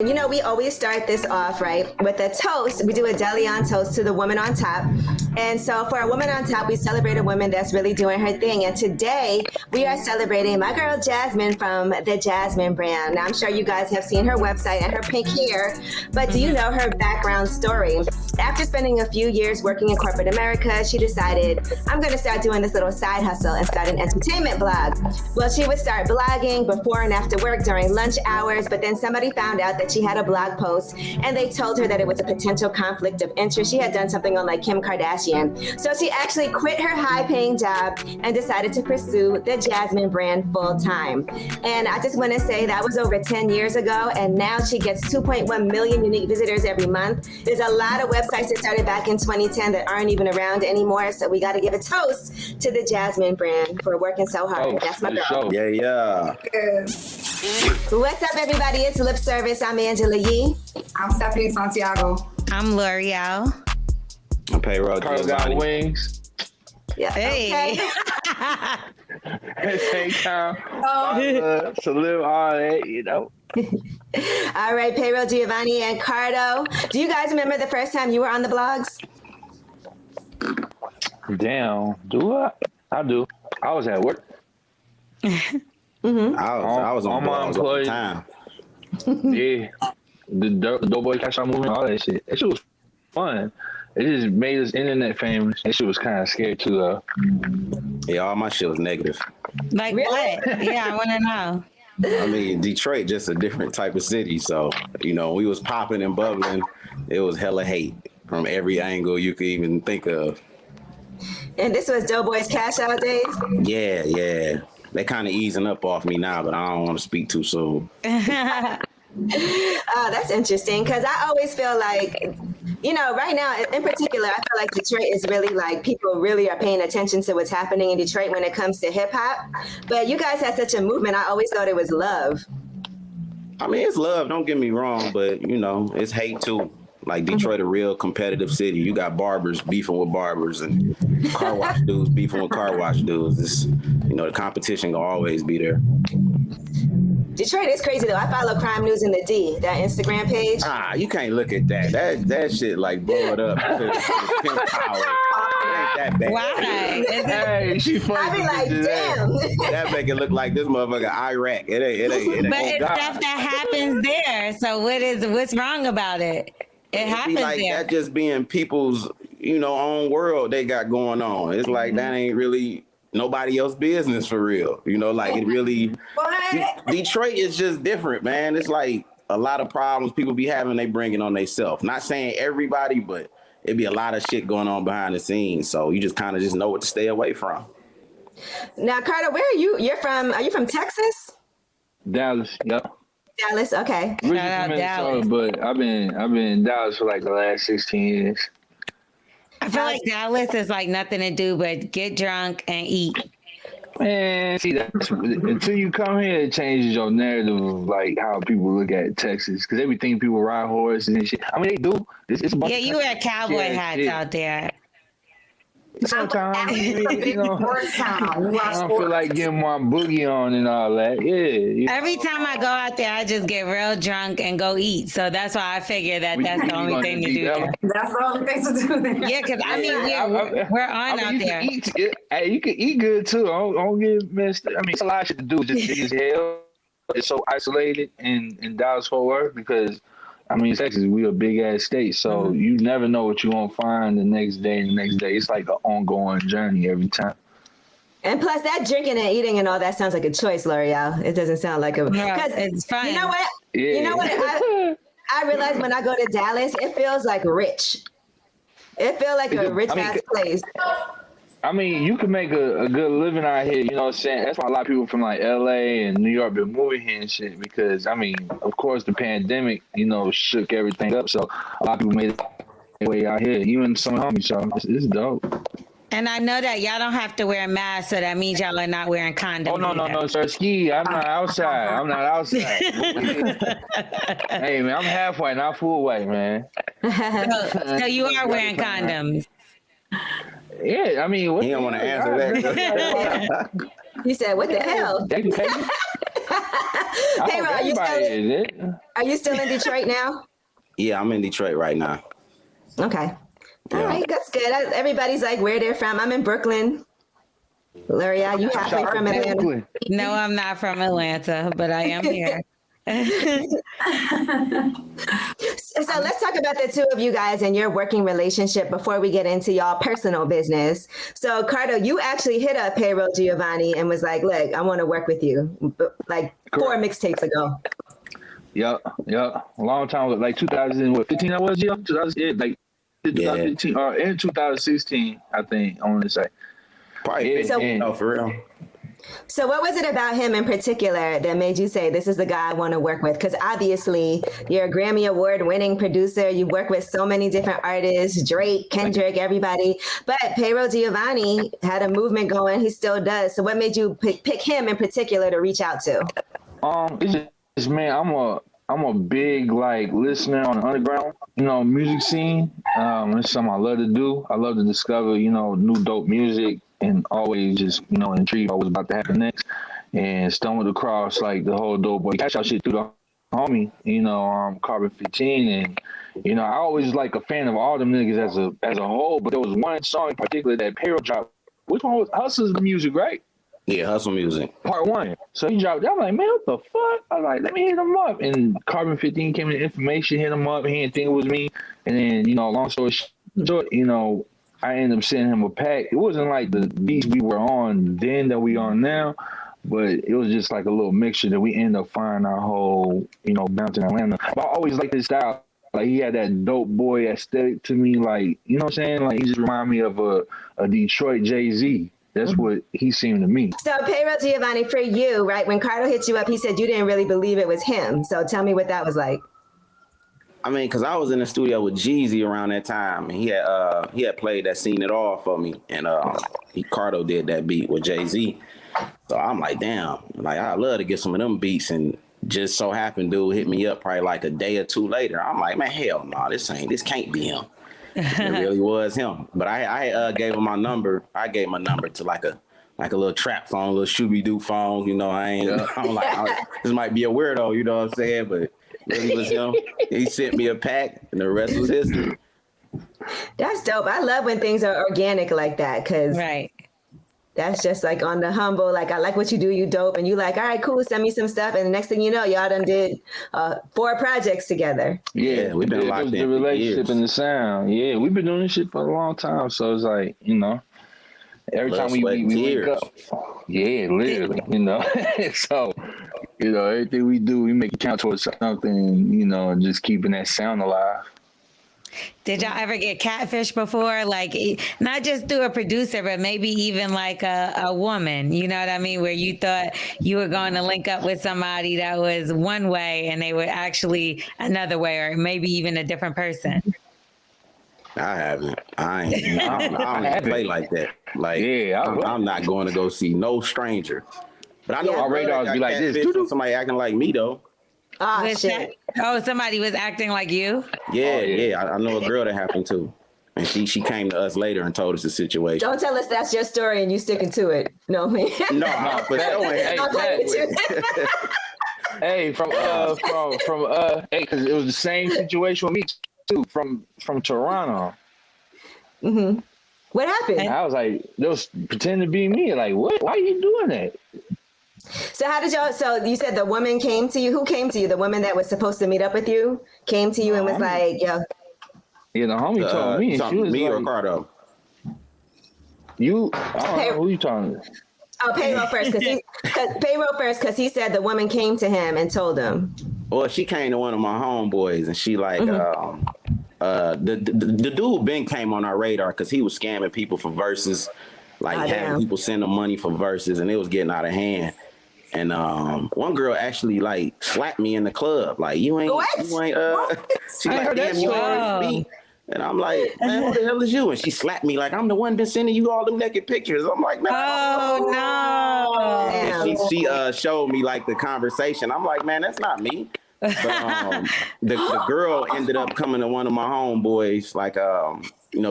You know, we always start this off, right, with a toast. We do a DeLeon toast to the woman on top. And so for a woman on top, we celebrate a woman that's really doing her thing. And today we are celebrating my girl Jasmine from the Jasmine brand. Now, I'm sure you guys have seen her website and her pink hair, but do you know her background story? After spending a few years working in corporate America, she decided, I'm going to start doing this little side hustle and start an entertainment blog. Well, she would start blogging before and after work during lunch hours, but then somebody found out that she had a blog post and they told her that it was a potential conflict of interest. She had done something on like Kim Kardashian. So she actually quit her high-paying job and decided to pursue the Jasmine brand full-time. And I just want to say that was over 10 years ago, and now she gets 2.1 million unique visitors every month. There's a lot of websites that started back in 2010 that aren't even around anymore, so we got to give a toast to the Jasmine brand for working so hard. That's my girl. Yeah. What's up, everybody? It's Lip Service. I'm Angela Yee. I'm Stephanie Santiago. I'm L'Oreal. I'm Payroll Cardo Got Wings. Yeah. Hey. Same time. Salute, all that, you know. All right, Payroll Giovanni and Cardo. Do you guys remember the first time you were on the blogs? Damn, do I? I do. I was at work. Mm-hmm. I was on blogs all the time. Yeah. The Doughboy Cash Out movement, all that shit. That shit was fun. It just made us internet famous. That shit was kind of scary too, though. Yeah, all my shit was negative. Like Really? what? Yeah, I want to know. I mean, Detroit just a different type of city. So, you know, we was popping and bubbling. It was hella hate from every angle you could even think of. And this was Doughboy's Cash Out days? Yeah. They kind of easing up off me now, but I don't want to speak too soon. Oh, that's interesting, because I always feel like, you know, right now in particular, I feel like Detroit is really like, people really are paying attention to what's happening in Detroit when it comes to hip hop. But you guys had such a movement. I always thought it was love. I mean, it's love, don't get me wrong, but, you know, it's hate too. Like Detroit, a real competitive city. You got barbers beefing with barbers and car wash dudes beefing with car wash dudes. It's, you know, the competition will always be there. Detroit is crazy though. I follow Crime News in the D, that Instagram page. You can't look at that. That shit like blow it up to pimp power. It ain't that bad. Why? Hey, she funny. I be like, damn. That make it look like this motherfucker Iraq. It ain't. But it's stuff that happens there. So what's wrong about it? It happens be like there. that just being people's, you know, own world they got going on. It's like that ain't really nobody else's business for real. You know, like it really. Detroit is just different, man. It's like a lot of problems people be having, they bring it on themselves. Not saying everybody, but it be a lot of shit going on behind the scenes. So you just kind of just know what to stay away from. Now, Cardo, where are you? Are you from Texas? Dallas, yep. Dallas, okay. Originally Shout out from Minnesota, Dallas. but I've been in Dallas for like the last 16 years. I feel like Dallas is like nothing to do but get drunk and eat. Man, see, until you come here, it changes your narrative of like how people look at Texas, because they be thinking people ride horses and shit. I mean, they do. It's a bunch Yeah, of you wear cowboy hats shit. out there. Sometimes, you know, Sports town. I don't feel like getting my boogie on and all that. Yeah. You know. Every time I go out there, I just get real drunk and go eat. So that's why I figure that's the only thing to do there. That's the only thing to do there. Yeah, because I mean, we're on out you there. Can eat, hey, you can eat good too. Don't get messed up. I mean, it's a lot of shit to do. It's just big as hell. It's so isolated in Dallas Fort Worth because, I mean, Texas, we a big ass state, so you never know what you're gonna find the next day and the next day. It's like an ongoing journey every time. And plus, that drinking and eating and all that sounds like a choice, L'Oreal. It doesn't sound like a. Yeah, it's fun. You know what? Yeah. You know what? I realize when I go to Dallas, it feels like rich. It feels like a rich ass place. I mean, you can make a good living out here, you know what I'm saying? That's why a lot of people from like LA and New York been moving here and shit, because I mean, of course the pandemic, you know, shook everything up. So a lot of people made their way out here, even some homies, so it's dope. And I know that y'all don't have to wear a mask, so that means y'all are not wearing condoms. Oh, no, sir. Ski, I'm not outside. Hey, man, I'm halfway, not full way, man. So you are wearing condoms. Yeah, I mean, what He don't want to answer that. You said, what the hell? Payroll, Payroll, Are you still in Detroit now? Yeah, I'm in Detroit right now. Okay. All Yeah. right, that's good. Everybody's like where they're from. I'm in Brooklyn. Luria, you halfway from Atlanta. No, I'm not from Atlanta, but I am here. So let's talk about the two of you guys and your working relationship before we get into y'all personal business. So Cardo, you actually hit up Payroll Giovanni and was like, look, I want to work with you, like 4 mixtapes ago. Yep. A long time, like 2015 that was, 2015 or in 2016, I think, I want to say. Probably for real. So what was it about him in particular that made you say, this is the guy I want to work with? Because obviously you're a Grammy Award winning producer. You work with so many different artists, Drake, Kendrick, everybody. But Payroll Giovanni had a movement going. He still does. So what made you pick him in particular to reach out to? It's just, man, I'm a big like listener on the underground, music scene. It's something I love to do. I love to discover, new dope music. And always just, intrigued what was about to happen next. And stumbled across like the whole Dope Boy Cash Out shit through the homie, Carbon 15. And, I always like a fan of all them niggas as a whole, but there was one song in particular that Payroll dropped. Which one was Hustle's the Music, right? Yeah, Hustle Music. Part 1. So he dropped that. I'm like, man, what the fuck? I was like, let me hit him up. And Carbon 15 came in the information, hit him up. He didn't think it was me. And then, long story short, I ended up sending him a pack. It wasn't like the beats we were on then that we on now, but it was just like a little mixture that we ended up finding our whole, bouncing Atlanta. But I always liked his style. Like he had that dope boy aesthetic to me. Like, you know what I'm saying? Like he just reminded me of a Detroit Jay-Z. That's what he seemed to me. So Payroll Giovanni, for you, right? When Cardo hit you up, he said you didn't really believe it was him. So tell me what that was like. I mean, because I was in the studio with Jeezy around that time, and he had played that Seen It All for me, and Cardo did that beat with Jay-Z. So I'm like, damn, like I love to get some of them beats, and just so happened, dude hit me up probably like a day or two later. I'm like, man, hell no, this can't be him. It really was him. But I gave him my number. I gave my number to like a little trap phone, a little Shooby-Doo phone. I'm like, this might be a weirdo, you know what I'm saying? But it was him. He sent me a pack, and the rest was history. That's dope. I love when things are organic like that, because that's just like on the humble. Like, I like what you do, you dope, and you like, all right, cool, send me some stuff, and the next thing you know, y'all done did 4 projects together. Yeah, we've been locked in the relationship and the sound. Yeah, we've been doing this shit for a long time, so it's like, every time we wake up, literally, so. Everything we do, we make it count towards something, and just keeping that sound alive. Did y'all ever get catfish before? Like, not just through a producer, but maybe even like a woman, you know what I mean? Where you thought you were going to link up with somebody that was one way and they were actually another way, or maybe even a different person. I haven't. I don't play like that. Like, I'm not going to go see no stranger. But I know our radars be like this. Somebody acting like me though. Oh, shit. Somebody was acting like you? Yeah. I know a girl that happened to. And she came to us later and told us the situation. Don't tell us that's your story and you sticking to it. No, man. No, but hey, because it was the same situation with me too, from Toronto. Mm-hmm. What happened? I was like, they was pretending to be me. Like, what? Why are you doing that? So how did y'all, so you said the woman came to you. Who came to you? The woman that was supposed to meet up with you came to you and was like, yo. Yeah, the homie told me. And she was me like, or Cardo? I don't know who you talking to. Oh, Payroll first, because he said the woman came to him and told him. Well, she came to one of my homeboys, and she like, the dude Ben came on our radar because he was scamming people for verses, like having people send him money for verses, and it was getting out of hand. And one girl actually like slapped me in the club, like you ain't. She like, damn, you ain't me. And I'm like, man, who the hell is you? And she slapped me like, I'm the one been sending you all them naked pictures. I'm like, man. Oh, no. And she showed me like the conversation. I'm like, man, that's not me. But the girl ended up coming to one of my homeboys, like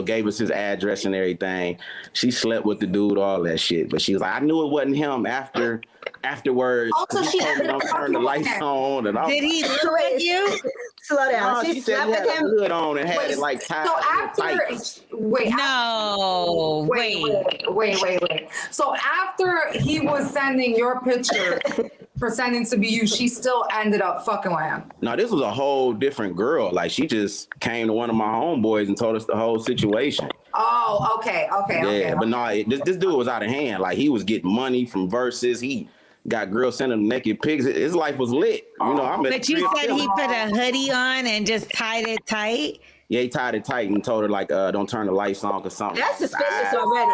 gave us his address and everything. She slept with the dude, all that shit. But she was like, I knew it wasn't him afterwards. Also, he she told me ended don't up turn the lights on. And I was Did he like, look at you? Slow down. No, She she said slept he had with a him. hood on and had it like tied. So after, wait. So after he was sending your picture pretending to be you, she still ended up fucking with him. No, this was a whole different girl. Like, she just came to one of my homeboys and told us the whole situation. Oh, okay. But no, this dude was out of hand. Like, he was getting money from verses. He got girls sending him naked pics. His life was lit. But you said he put a hoodie on and just tied it tight? Yeah, he tied it tight and told her, like, don't turn the lights on or something. That's suspicious already.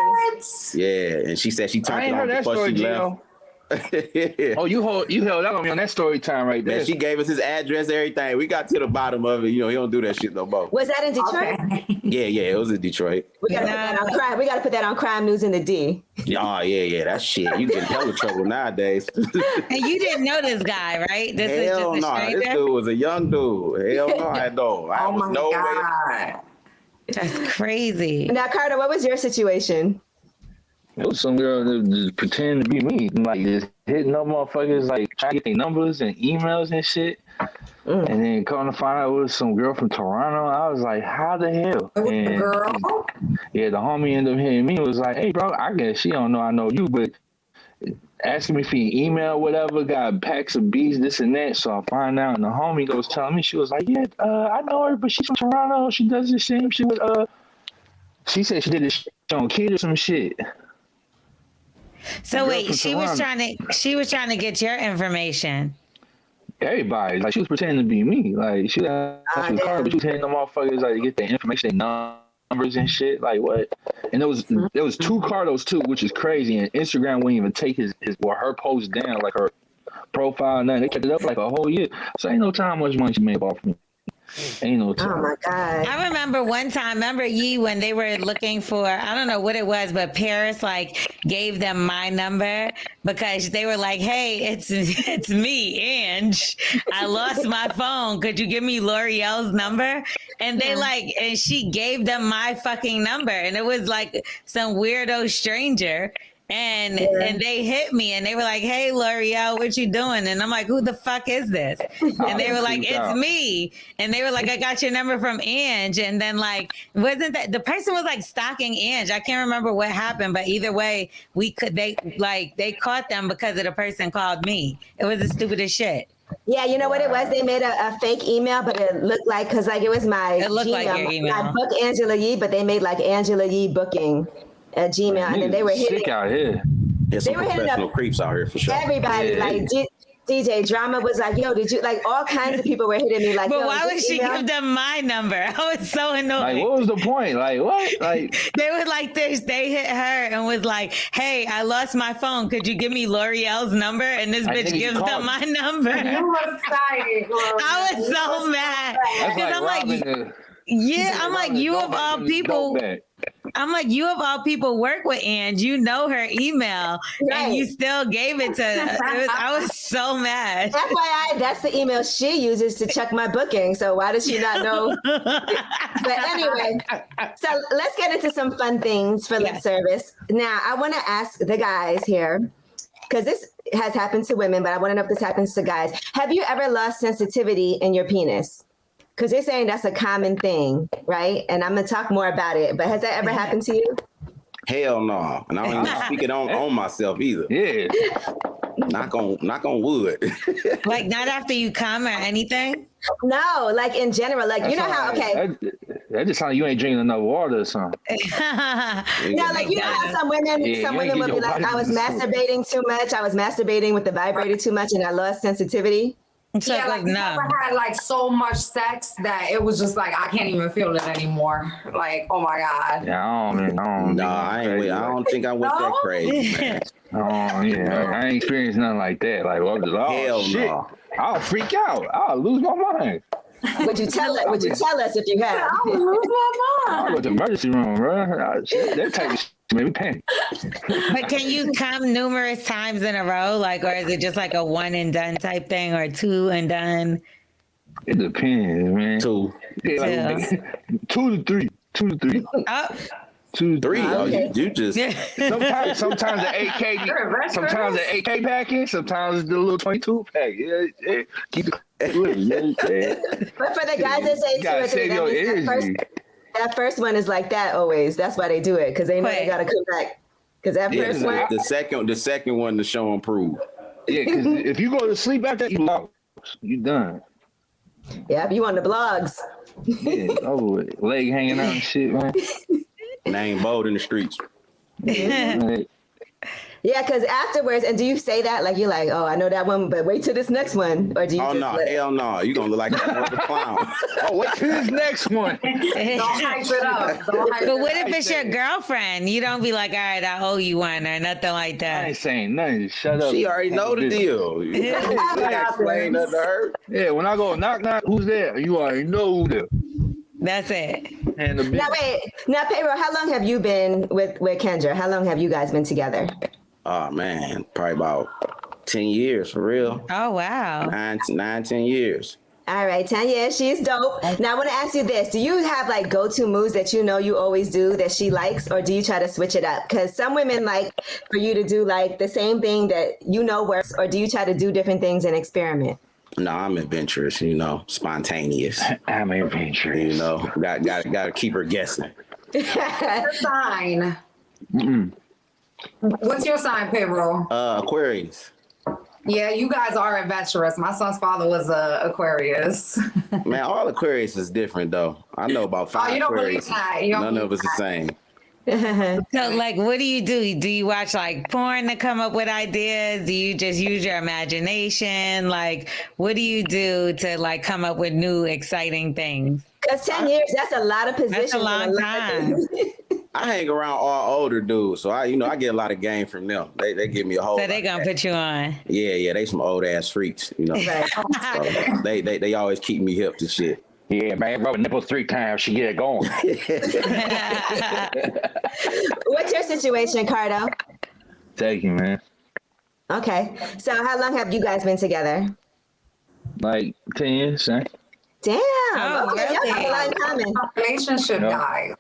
Yeah, and she said she turned it on before she left. Oh, you held out on me on that story time right there. Man, she gave us his address, everything. We got to the bottom of it. He don't do that shit no more. Was that in Detroit? Okay. Yeah, it was in Detroit. We gotta put that on crime news in the D. Oh, yeah, that shit. You get in hella trouble nowadays. And you didn't know this guy, right? This is Hell just a no, stranger? this dude was a young dude. Hell no, I know. I was no way. That's crazy. Now, Cardo, what was your situation? It was some girl that just pretending to be me, like just hitting up motherfuckers, like trying to get their numbers and emails and shit. And then coming to find out it was some girl from Toronto. I was like, how the hell? And Girl? yeah, the homie ended up hitting me and was like, hey, bro, I guess she don't know I know you, but asking me for your email, whatever, got packs of beats, this and that. So I find out, and the homie goes telling me, she was like, yeah, I know her, but she's from Toronto. She does the same shit with, she said she did this shit on kid or some shit. So wait, she was trying to get your information. Everybody, like, she was pretending to be me. Like, she was hard, but she was hitting them motherfuckers, like, to get their information, their numbers and shit. Like, what? And there was two Cardos too, which is crazy. And Instagram wouldn't even take her post down, like her profile and nothing. They kept it up like a whole year. So ain't no time much money she made off me. Ain't no time. Oh my God. I remember one time, Yee, when they were looking for, I don't know what it was, but Paris like gave them my number because they were like, hey, it's me, Ange. I lost my phone. Could you give me L'Oreal's number? And they and she gave them my fucking number. And it was like some weirdo stranger. And they hit me and they were like, hey, L'Oreal, what you doing? And I'm like, who the fuck is this? And they were like, it's me. And they were like, I got your number from Ange. And then wasn't that the person was like stalking Ange? I can't remember what happened, but either way, they caught them because of the person called me. It was the stupidest shit. Yeah, you know what it was? They made a fake email, but it looked like, because it was my It looked Gmail. like your email. I booked Angela Yee, but they made like Angela Yee booking at Gmail, and then they were hitting out here. There's some They were hitting professional up creeps out here for sure. everybody. Yeah. Like DJ Drama was like, yo, did you, like, all kinds of people were hitting me like, But yo, why would she give them my number? I was so annoyed. Like, what was the point? Like, what? Like, They were like this. They hit her and was like, hey, I lost my phone. Could you give me L'Oreal's number? And this bitch gives them my number. You were excited, girl. I was so mad. that's Because I'm like, I'm like, you of all people. I'm like, you of all people work with Ange. You know her email, and you still gave it to her. I was so mad. FYI, that's the email she uses to check my booking. So why does she not know? But anyway, so let's get into some fun things for lip service. Now, I want to ask the guys here, because this has happened to women, but I want to know if this happens to guys. Have you ever lost sensitivity in your penis? Because they're saying that's a common thing, right? And I'm going to talk more about it. But has that ever happened to you? Hell no. And I don't even speak it on myself either. Yeah. Knock on wood. Like, not after you come or anything? No, like in general. Like, you know how, okay. That just sounds like you ain't drinking enough water or something. No, like, you know how some women will be like, I was masturbating too much. I was masturbating with the vibrator too much and I lost sensitivity. So Yeah, like you no. never had like so much sex that it was just like I can't even feel it anymore. Like, oh my God. Yeah, I don't think I went that crazy, man. I ain't experienced nothing like that. Like, Hell shit. no. I'll freak out. I'll lose my mind. Would you tell us if you have? I would lose my I'll mind. go to the emergency room, bro. That type of shit made me panic. But can you come numerous times in a row? Like, or is it just like a one and done type thing or two and done? It depends, man. 2. Yeah, like, 2 to 3. 2 to 3. Oh, 2 to 3. Oh, okay. you just Sometimes the 8K, sometimes the 8K package, sometimes it's the little 22 pack. Yeah. Keep it living. You know what I'm saying? But for the guys that say You gotta 2 or 3, save that your means energy. that first one is like that always. That's why they do it, because they know they gotta come back. Because that yeah, first one, the second one to show and prove. Yeah, because if you go to sleep after that, you lost. You done. yeah, you on the blogs. Yeah, over with. Leg hanging out and shit, man. Name bold in the streets. Like, Yeah, because afterwards, and do you say that like you're like, oh, I know that one, but wait till this next one, or do you Oh just no, let- hell no! You gonna look like a clown. oh, wait till this next one. Don't hype it up. Don't hype but it what up. if it's your girlfriend? You don't be like, all right, I owe you one or nothing like I that. ain't saying nothing. Shut up. She already know the deal. You gotta explain that to her. Yeah, when I go knock knock, who's there? You already know who there. That's it. And the Now wait, now Payroll, how long have you been with Kendra? How long have you guys been together? Oh man, probably about 10 years for real. Oh, wow. 10 years. All right, 10 years. She's dope. Now I want to ask you this: do you have like go-to moves that you know you always do that she likes, or do you try to switch it up? Because some women like for you to do like the same thing that you know works, or do you try to do different things and experiment? No, I'm adventurous, spontaneous. I'm adventurous. Gotta keep her guessing. Your sign. What's your sign, Payroll? Aquarius. Yeah, you guys are adventurous. My son's father was a Aquarius. Man, all Aquarius is different though. I know about 5 you don't believe Aquarius. that. You don't None of believe us the same. So, like, what do you do? Do you watch like porn to come up with ideas? Do you just use your imagination? Like, what do you do to like come up with new, exciting things? Because 10 years, that's a lot of positions. That's a long and lot of time. things. I hang around all older dudes, so I get a lot of game from them. They give me a whole. So they gonna put you on. Yeah, they some old ass freaks, Right. So they always keep me hip to shit. Yeah, man, rub nipples 3 times, she get it going. What's your situation, Cardo? Thank you, man. Okay, so how long have you guys been together? Like 10 years, son. Damn. Oh, Okay, y'all have a lot in common. Relationship No. guys.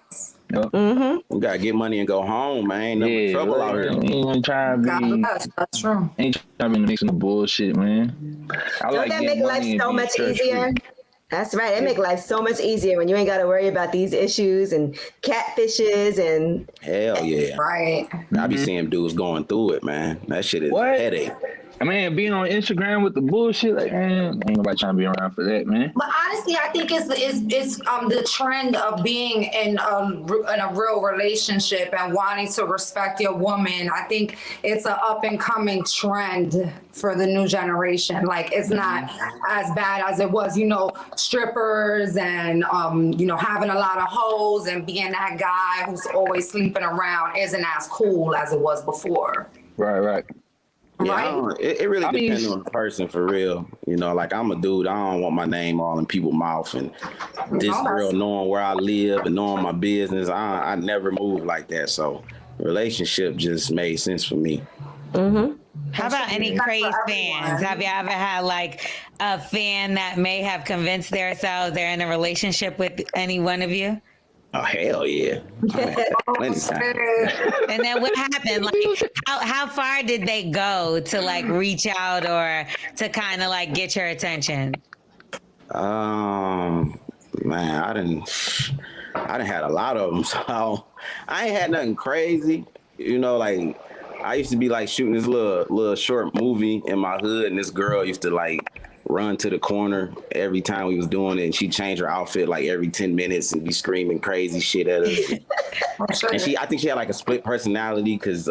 We gotta get money and go home, man. No trouble out here. Ain't trying to God be, bless. That's true. ain't trying to be mixing the bullshit, man. I Don't like that getting make life money and so being much stress-free. easier? That's right. It make life so much easier when you ain't got to worry about these issues and catfishes and Hell yeah. Right. I be seeing dudes going through it, man. That shit is What? a headache. I mean, being on Instagram with the bullshit, like, man, ain't nobody trying to be around for that, man. But honestly, I think it's the trend of being in a real relationship and wanting to respect your woman. I think it's an up and coming trend for the new generation. Like it's not as bad as it was, strippers and having a lot of hoes and being that guy who's always sleeping around isn't as cool as it was before. Right. Yeah, Right? it really I mean, depends on the person for real. Like I'm a dude, I don't want my name all in people's mouth and this girl knowing where I live and knowing my business. I never move like that. So relationship just made sense for me. mm-hmm. How about any crazy fans? Have you ever had like a fan that may have convinced themselves they're in a relationship with any one of you? Oh hell yeah! Plenty times. And then what happened? Like, how far did they go to like reach out or to kind of like get your attention? Man, I didn't had a lot of them, so I ain't had nothing crazy. Like I used to be like shooting this little short movie in my hood, and this girl used to like run to the corner every time we was doing it, and she changed her outfit like every 10 minutes and be screaming crazy shit at us. And I think she had like a split personality because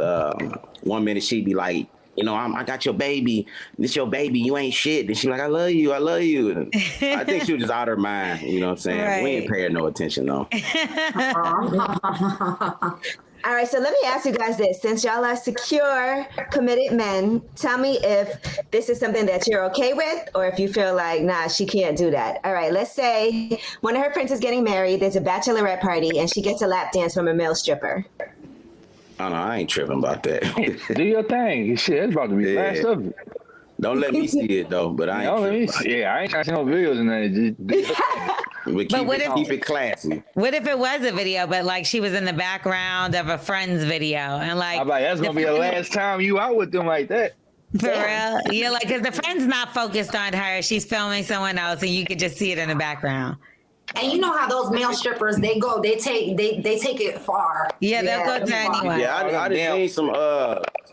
1 minute she'd be like, I got your baby. This your baby. You ain't shit. Then she like, I love you. And I think she was just out of her mind. You know what I'm saying? Right. We ain't paying no attention though. All right, so let me ask you guys this. Since y'all are secure, committed men, tell me if this is something that you're okay with or if you feel like, nah, she can't do that. All right, let's say one of her friends is getting married, there's a bachelorette party, and she gets a lap dance from a male stripper. I don't know. I ain't tripping about that. Do your thing. Shit, that's about to be Yeah. fast of it. Don't let me see it though. But I ain't. I ain't trying to see no videos in that. But keep it classy. What if it was a video, but like she was in the background of a friend's video, and like I'm like, that's gonna be the last time you out with them like that. For real? Yeah, like because the friend's not focused on her. She's filming someone else, and you could just see it in the background. And you know how those male strippers, they take it far. Yeah, they'll go to anyone. Yeah, I just seen some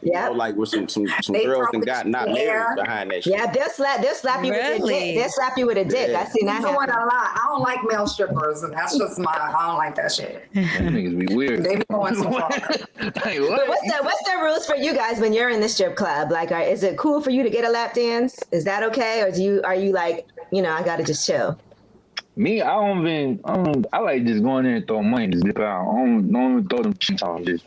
you know, like with some girls and got not married behind that shit. Yeah, they'll slap you with a dick. They'll slap you with a dick. Yeah. I seen that Doing happen. a lot. I don't like male strippers, and that's just I don't like that shit. Them niggas be weird. They be going too far. Like, But what? what's the rules for you guys when you're in the strip club? Like, is it cool for you to get a lap dance? Is that okay, or are you like, you know, I gotta just chill? Me, I like just going there and throw money and just dip out. I don't even throw them shit on. Just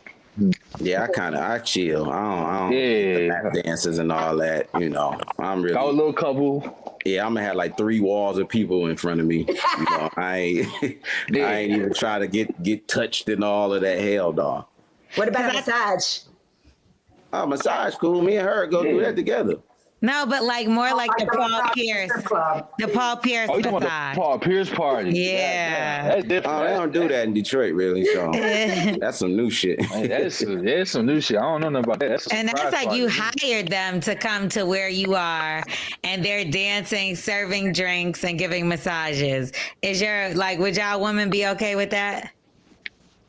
Yeah, I chill. I don't the lap dances and all that. You know, I'm really. got a little couple. Yeah, I'm gonna have like 3 walls of people in front of me. You know, I ain't even try to get touched and all of that hell, dog. What about a massage? Oh, massage cool. Me and her go do that together. No, but like more like the Paul Pierce. The Paul Pierce Oh, you talking about massage. the Paul Pierce party? Yeah. That's different. Oh, they don't do that in Detroit, really. So that's some new shit. Hey, that's some new shit. I don't know nothing about that. That's like you hired them to come to where you are, and they're dancing, serving drinks, and giving massages. Would y'all women be okay with that?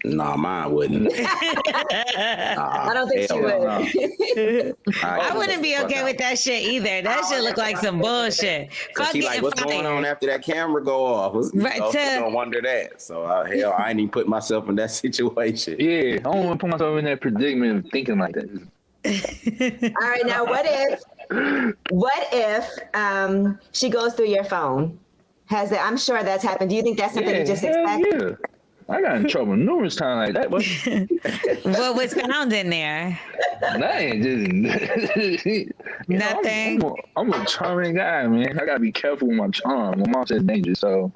Nah, mine wouldn't. I don't think she would. I wouldn't be okay with that shit either. That shit look like some bullshit. Fuck She like, what's going on after that camera go off? She don't wonder that. So I ain't even put myself in that situation. Yeah, I don't want to put myself in that predicament of thinking like that. All right, now what if she goes through your phone? I'm sure that's happened. Do you think that's something you just expect? Yeah. I got in trouble numerous times like that. But What was found in there? Nothing. Just Nothing. I'm a charming guy, man. I gotta be careful with my charm. My mom said dangerous. So,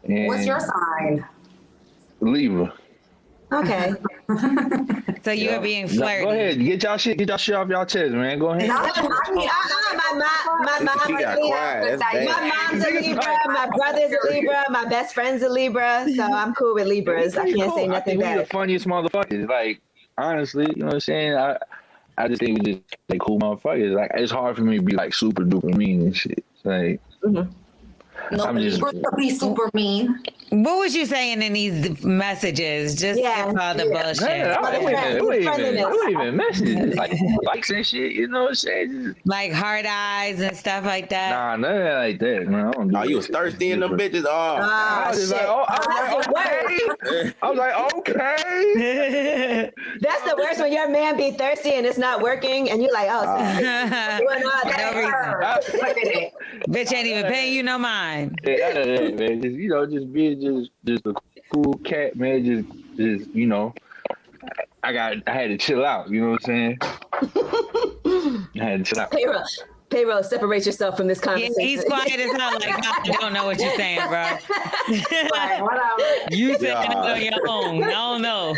What's your sign? Libra. Okay. So you were being flirty. Go ahead, get y'all shit off y'all chest, man. Go ahead. My She got quiet. That's bad. My mom's a Libra, my brother's a Libra, my best friend's a Libra, so I'm cool with Libras. I can't say I nothing think we bad. the funniest motherfuckers. Like, honestly, you know what I'm saying? I just think we just like cool motherfuckers. Like, it's hard for me to be like super duper mean and shit. Like, Nobody to be super mean. What was you saying in these messages? Just skip all the bullshit. it wasn't even messages. Like, likes and shit, you know what I'm saying? Like hard eyes and stuff like that. Nah, nothing like that, man. I don't do Oh, you was thirsty in them bitches? I was shit. like, I was like, okay. That's the worst when your man be thirsty and it's not working, and you're like, oh, doing all that. Bitch ain't even paying you no mind. Yeah, man. Just, you know, just be just a cool cat, man. Just you know, I had to chill out. You know what I'm saying? I had to chill out. Payroll, separate yourself from this conversation. Yeah, he's quiet as hell. Like, I don't know what you're saying, bro. You saying it on your own. I don't know.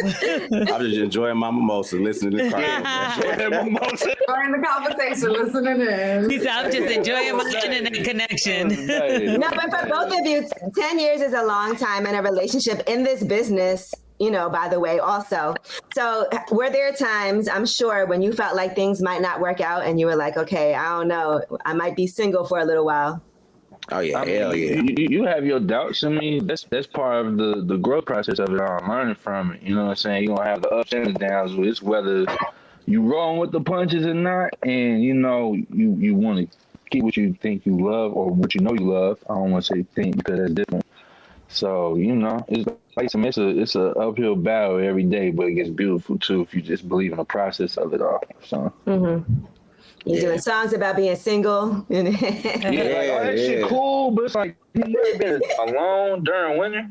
I'm just enjoying my mimosa, listening to Cardo. Enjoying the conversation, listening in. He said, I'm just enjoying my internet connection. No, but for both of you, 10 years is a long time in a relationship in this business, you know, by the way, also. So were there times, I'm sure, when you felt like things might not work out and you were like, okay, I don't know, I might be single for a little while? Oh, yeah, hell yeah. You have your doubts. I mean, that's part of the growth process of it all, learning from it. You know what I'm saying? You're going to have the ups and the downs. It's whether you rolling with the punches or not, and, you know, you want to get what you think you love or what you know you love. I don't want to say think because that's different. So, you know, it's like it's a uphill battle every day, but it gets beautiful too if you just believe in the process of it all. So You're doing songs about being single. yeah, like, oh, that shit cool, but it's like you been alone during winter.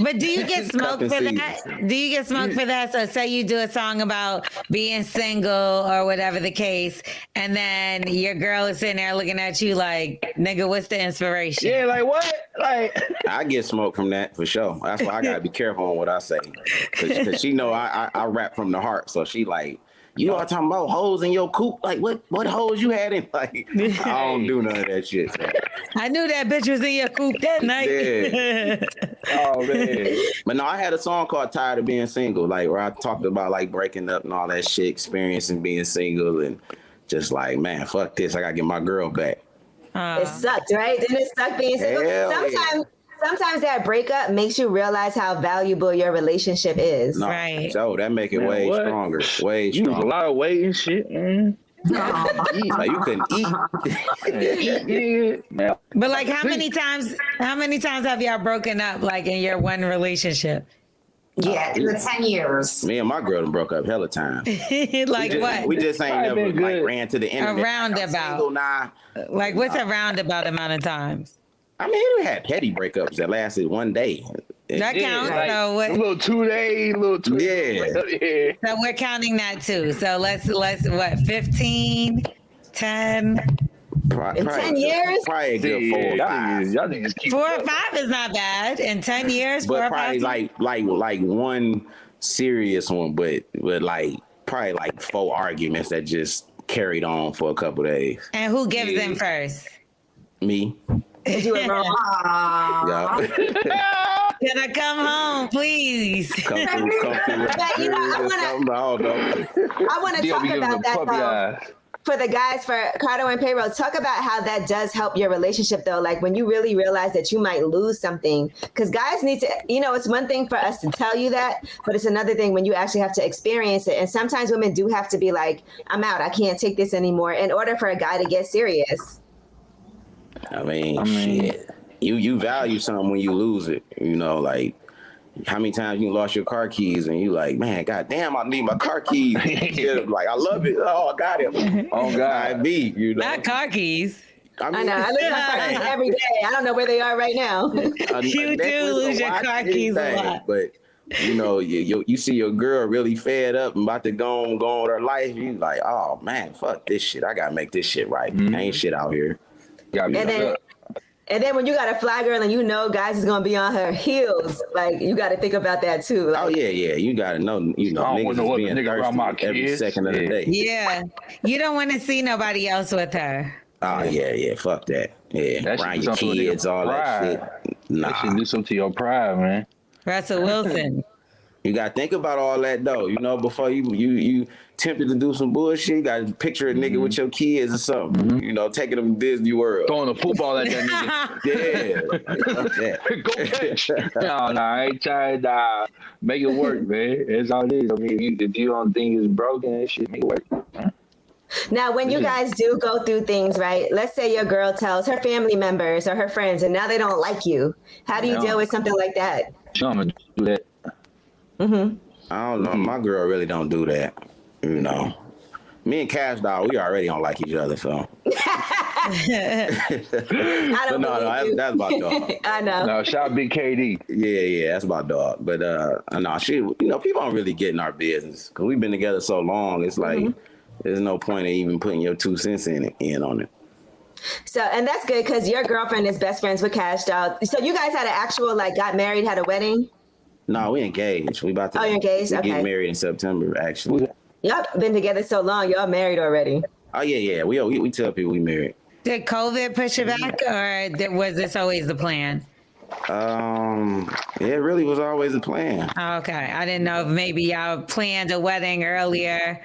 But do you get smoked for that? Do you get smoked for that? So say you do a song about being single or whatever the case, and then your girl is sitting there looking at you like, nigga, what's the inspiration? Yeah, like what? Like I get smoked from that for sure. That's why I gotta be careful on what I say, because she know I rap from the heart. So she like, You are talking about hoes in your coop? Like, what hoes you had in? Like, I don't do none of that shit. Man. I knew that bitch was in your coop that night. Yeah. Oh, man. But no, I had a song called Tired of Being Single, like, where I talked about, like, breaking up and all that shit, experiencing being single, and just like, man, fuck this. I got to get my girl back. It sucked, right? Didn't it suck being single? Sometimes that breakup makes you realize how valuable your relationship is. No, right. So that make it way stronger. Way stronger. You a lot of weight and shit, man. Like you couldn't eat. But like, how many times have y'all broken up, like, in your one relationship? Yeah, in the 10 years. Me and my girl done broke up hella time. What? We just ain't never like ran to the internet. A roundabout. Nah. Like, what's a roundabout amount of times? I mean, we had petty breakups that lasted one day. That counts. Like, So what? A little 2 days, Yeah. So we're counting that too. So let's what? 15, 10. Probably, In 10 years? Probably a good 4 or 5. Y'all niggas keep 4 or 5 is not bad. In 10 years, 4 But or 5. probably like one serious one, but like probably like 4 arguments that just carried on for a couple days. And who gives them first? Me. You were wrong. Yeah. Can I come home, please? Come through. But, you know, I want to talk about that though. For the guys, for Cardo and Payroll, talk about how that does help your relationship though. Like when you really realize that you might lose something, because guys need to, you know, it's one thing for us to tell you that, but it's another thing when you actually have to experience it. And sometimes women do have to be like, I'm out, I can't take this anymore, in order for a guy to get serious. I mean, shit. You value something when you lose it. You know, like how many times you lost your car keys and you like, man, goddamn, I need my car keys. Like, I love it. Oh, I got it. Oh, God, be you know. Not car keys. I know. I lose my car keys every day. I don't know where they are right now. You do lose your car keys a lot. But you know, you see your girl really fed up and about to go on with her life. You like, oh man, fuck this shit. I gotta make this shit right. Ain't shit out here. And then when you got a fly girl and you know guys is gonna be on her heels, like you got to think about that too. Like, oh yeah, you got to know, niggas is being thirsty every second of the day. Yeah, you don't want to see nobody else with her. Oh yeah, fuck that. Yeah, that around your kids, all that shit. Nah, that should do something to your pride, man. Russell Wilson. You got to think about all that though. You know, before you tempted to do some bullshit, you got to picture a nigga with your kids or something. You know, taking them to Disney World, throwing a football at that nigga. Yeah. Go catch. No, I ain't trying to make it work, man. That's all it is. I mean, if you don't think it's broken, that shit make it work. Now, when you guys do go through things, right? Let's say your girl tells her family members or her friends, and now they don't like you. How do you deal with something like that? I'm gonna do that. I don't know. My girl really don't do that. You know, me and Cash Dog, we already don't like each other, so. I don't know. That's my dog. I know. No, shout out Big KD. Yeah, that's my dog. But no, she, you know, people don't really get in our business because we've been together so long. It's like there's no point in even putting your 2 cents in on it. So, and that's good because your girlfriend is best friends with Cash Dog. So you guys had an actual, like, got married, had a wedding? No, we engaged. We about to. Oh, you're engaged? We Okay. get married in September, actually. Y'all been together so long, y'all married already. Oh yeah. We tell people we married. Did COVID push it back, or was this always the plan? It really was always a plan. Okay, I didn't know if maybe y'all planned a wedding earlier,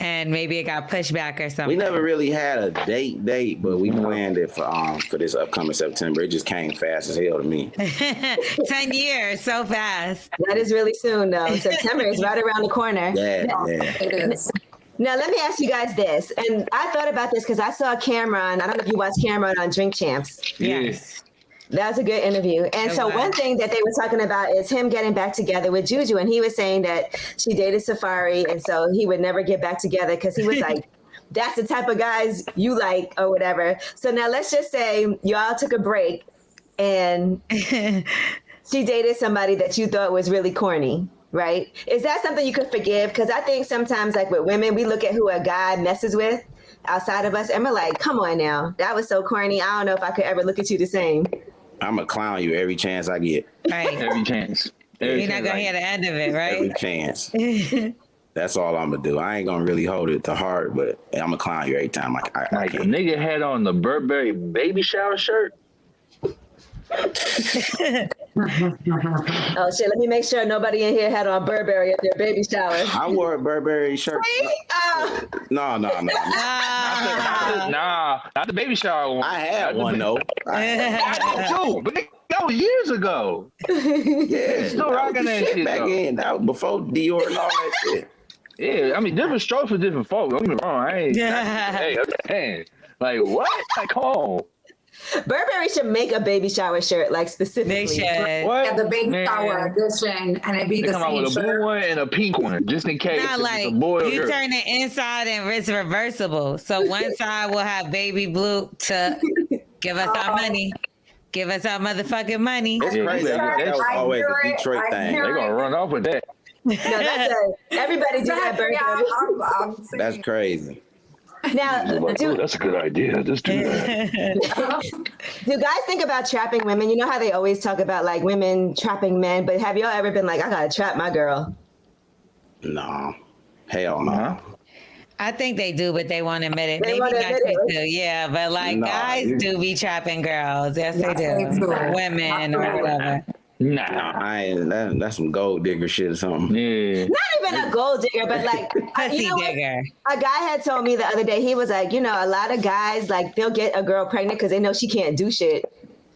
and maybe it got pushed back or something. We never really had a date, but we planned it for this upcoming September. It just came fast as hell to me. 10 years, so fast. That is really soon, though. September is right around the corner. Yeah. It is. Now, let me ask you guys this. And I thought about this because I saw Cameron. I don't know if you watched Cameron on Drink Champs. Yes. That was a good interview. And so one thing that they were talking about is him getting back together with Juju. And he was saying that she dated Safari. And so he would never get back together because he was like, that's the type of guys you like or whatever. So now let's just say y'all took a break and she dated somebody that you thought was really corny, right? Is that something you could forgive? Because I think sometimes, like with women, we look at who a guy messes with outside of us and we're like, come on now, that was so corny. I don't know if I could ever look at you the same. I'm going to clown you every chance I get. Right. Every chance. You're not going to hear the end of it, right? Every chance. That's all I'm gonna do. I ain't gonna really hold it to heart, but I'm gonna clown you every time. Like a nigga had on the Burberry baby shower shirt. Oh shit! Let me make sure nobody in here had on Burberry at their baby shower. I wore a Burberry shirt. No. Nah, not the baby shower one. I had one though. Too, but that was years ago. Yeah, still rocking that shit back though. in. That was before Dior and all that shit. Yeah, I mean, different strokes for different folks. Don't get me wrong. Hey, I'm saying, like, what? Like, come on. Burberry should make a baby shower shirt, like specifically. They should. What? Yeah, the baby shower edition, and it'd be They the come out same with a blue shirt. one and a pink one, just in case Not it's like a boy or you girl. turn it inside and it's reversible. So one side will have baby blue to give us our money. Give us our motherfucking money. It's Yeah, crazy. you better- That was I always hear a it. Detroit I thing. hear They're gonna run off with that. No, everybody do that Burberry. I'm saying. That's crazy. Now, do That's a good idea. Just do that. guys think about trapping women? You know how they always talk about like women trapping men, but have y'all ever been like, I gotta trap my girl? No. Hell no. Huh? I think they do, but they won't admit it. They Maybe won't not admit it. too. Yeah, but like Nah, guys you- do be trapping girls. Yes, Yes, they they do. do. Women or whatever. No, Nah. I ain't. That's some gold digger shit or something. Yeah. Not even a gold digger, but like Pussy you know what? digger. A guy had told me the other day, he was like, you know, a lot of guys like they'll get a girl pregnant because they know she can't do shit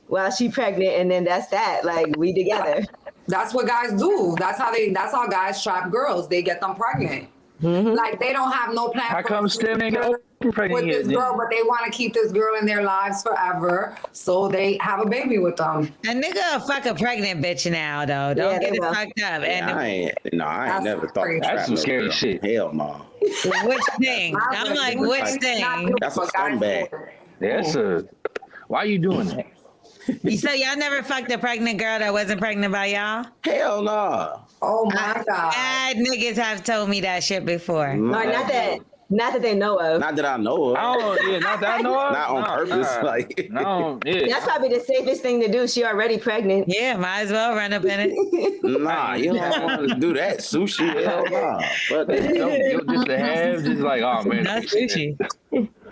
while she pregnant, and then that's that. Like we together. That's what guys do. That's how guys trap girls. They get them pregnant. Like they don't have no plan. How for come the still ain't future get pregnant with yet? this then? girl, but they want to keep this girl in their lives forever, so they have a baby with them. A nigga will fuck a pregnant bitch now, though. Don't Yeah, get they it will. fucked up. Yeah, I ain't That's never thought crazy. to trap That's some no scary girl. shit. Hell no. Which thing? I'm like, which thing? That's a But guys do scumbag. it. That's a. Why you doing that? You say y'all never fucked a pregnant girl that wasn't pregnant by y'all? Hell no. Oh my god. Mad niggas have told me that shit before. Or not that they know of. Not that I know of. Oh yeah, not that I know of. Not on purpose. Nah. Like No, yeah. That's probably the safest thing to do. She already pregnant. Yeah, might as well run up in it. nah, you don't want to do that. Sushi. Hell no. Fuck that. Guilt just to have, just like, oh man, Not sushi.